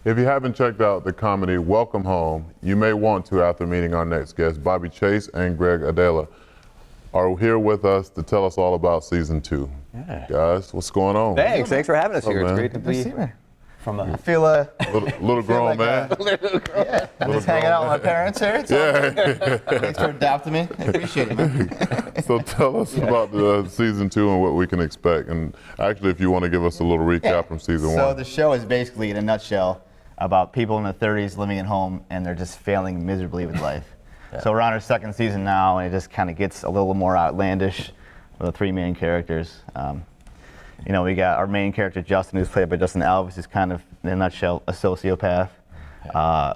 If you haven't checked out the comedy Welcome Home, you may want to after meeting our next guests. Bobby Chase and Greg Aidala are here with us to tell us all about season 2. Yeah. Guys, what's going on? Thanks for having us here. man. It's great to be here. from I feel Little grown man. yeah, I'm just hanging out with my parents here. Thanks for adopting me. I appreciate it, man. So tell us about the season 2 and what we can expect. And actually, if you want to give us a little recap from season 1. So the show is basically, in a nutshell, about people in their 30s living at home and they're just failing miserably with life. So we're on our second season now, and it just kind of gets a little more outlandish with the 3 main characters. You know, we got our main character, Justin, who's played by Justin Alves, who's kind of, in a nutshell, a sociopath.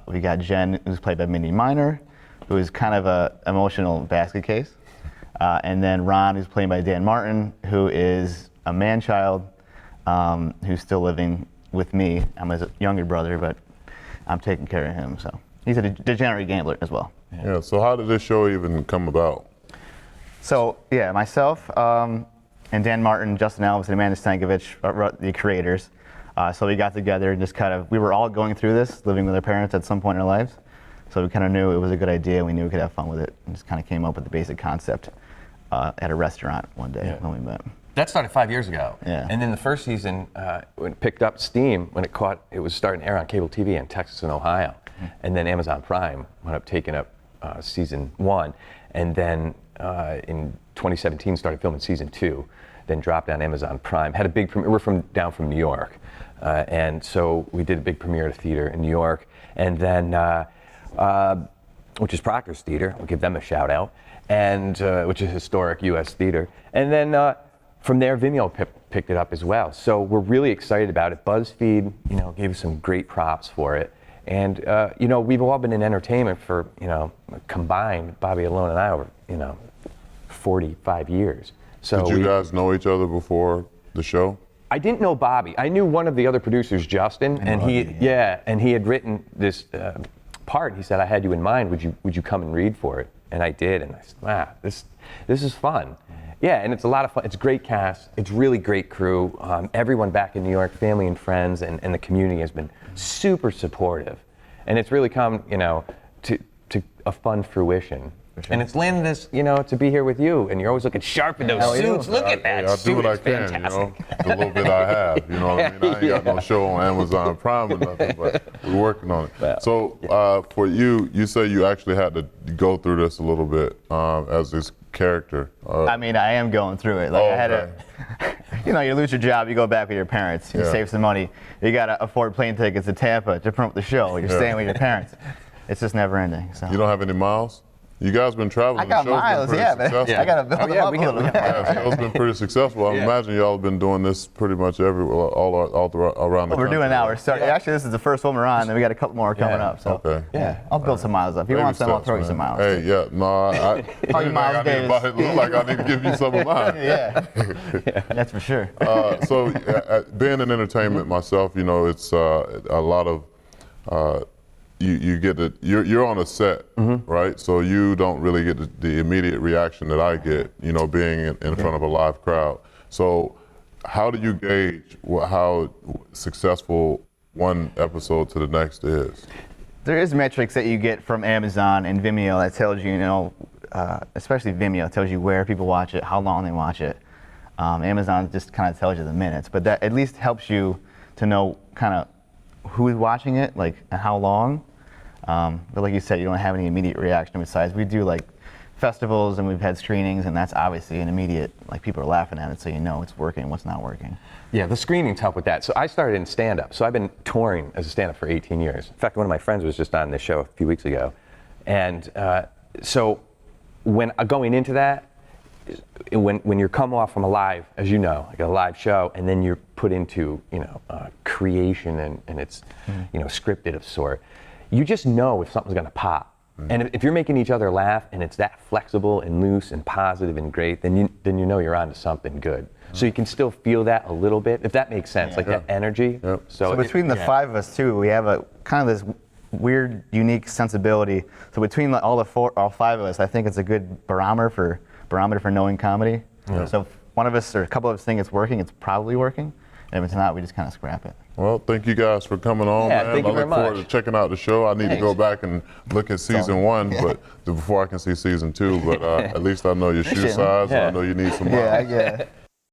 We got Jen, who's played by Mindy Minor, who is kind of an emotional basket case. And then Ron, who's played by Dan Martin, who is a man-child who's still living with me. I'm his younger brother, but I'm taking care of him. So he's a degenerate gambler as well. Yeah, so how did this show even come about? So, yeah, myself and Dan Martin, Justin Alves, and Amanda Stankovic are the creators. So we got together and just kind of, we were all going through this, living with our parents at some point in our lives. So we kind of knew it was a good idea. We knew we could have fun with it, and just kind of came up with the basic concept at a restaurant one day when we met. That started 5 years ago. Yeah. And then the first season, when it picked up steam, when it was starting to air on cable TV in Texas and Ohio. And then Amazon Prime wound up taking up season 1. And then in 2017 started filming season 2, then dropped on Amazon Prime. Had a big premiere. We're down from New York. And so we did a big premiere at a theater in New York. And then, which is Proctor's Theater, we'll give them a shout out, and which is a historic US theater. And then from there, Vimeo picked it up as well. So we're really excited about it. BuzzFeed, gave us some great props for it. And, we've all been in entertainment for, combined, Bobby alone and I, over, 45 years. So Did you guys know each other before the show? I didn't know Bobby. I knew one of the other producers, Justin, and he had written this part. He said, "I had you in mind. Would you come and read for it?" And I did. And I said, "Wow, this is fun." Yeah, and it's a lot of fun. It's a great cast. It's really great crew. Everyone back in New York, family and friends, and the community has been super supportive, and it's really come, to a fun fruition. Sure. And it's landed us, to be here with you, and you're always looking sharp in those suits. Look at that I suit. do what I can, the little bit I have, what I mean? I ain't got no show on Amazon Prime or nothing, but we're working on it. Well, so for you say you actually had to go through this a little bit as this character. I mean, I am going through it. Like I had to, you lose your job, you go back with your parents, you save some money. You got to afford plane tickets to Tampa to promote the show. You're staying with your parents. It's just never ending. So. You don't have any miles? You guys been traveling. I got miles, man. I got to build them up a little bit. Yeah, the show's been pretty successful. I imagine y'all have been doing this pretty much all around the country. We're doing now. We're starting. Actually, this is the first one we're on, and we got a couple more coming up. So I'll build some miles up. If you want some, I'll throw you some miles. Hey, Call you Miles Davis. It looks like I need to give you some of mine. Yeah, that's for sure. So being in entertainment myself, it's a lot of. You get it. You're on a set, right? So you don't really get the immediate reaction that I get, being in front of a live crowd. So how do you gauge how successful one episode to the next is? There is metrics that you get from Amazon and Vimeo that tells you, especially Vimeo, tells you where people watch it, how long they watch it. Amazon just kind of tells you the minutes, but that at least helps you to know kind of who's watching it, like, and how long. But like you said, you don't have any immediate reaction besides we do like festivals and we've had screenings, and that's obviously an immediate, like, people are laughing at it, so it's working, what's not working. Yeah, the screenings help with that. So I started in stand-up. So I've been touring as a stand-up for 18 years. In fact, one of my friends was just on this show a few weeks ago. And so when going into that, when you're come off from a live, as you know, like a live show, and then you're put into, creation and it's, scripted of sort, you just know if something's gonna pop. And if you're making each other laugh and it's that flexible and loose and positive and great, then you know you're onto something good. So you can still feel that a little bit, if that makes sense, that energy. Yep. So between the 5 of us too, we have a kind of this weird, unique sensibility. So between all 5 of us, I think it's a good barometer for knowing comedy. Yeah. So if one of us or a couple of us think it's working, it's probably working. if it's not, we just kind of scrap it. Well, thank you guys for coming on, Yeah, man. thank you I very look forward much. to checking out the show. I need to go Thanks. back and look at season 1, Yeah. but before I can see season 2. But at least I know your shoe Appreciate it, man. size, and I Yeah. know you need some Yeah, miles. yeah.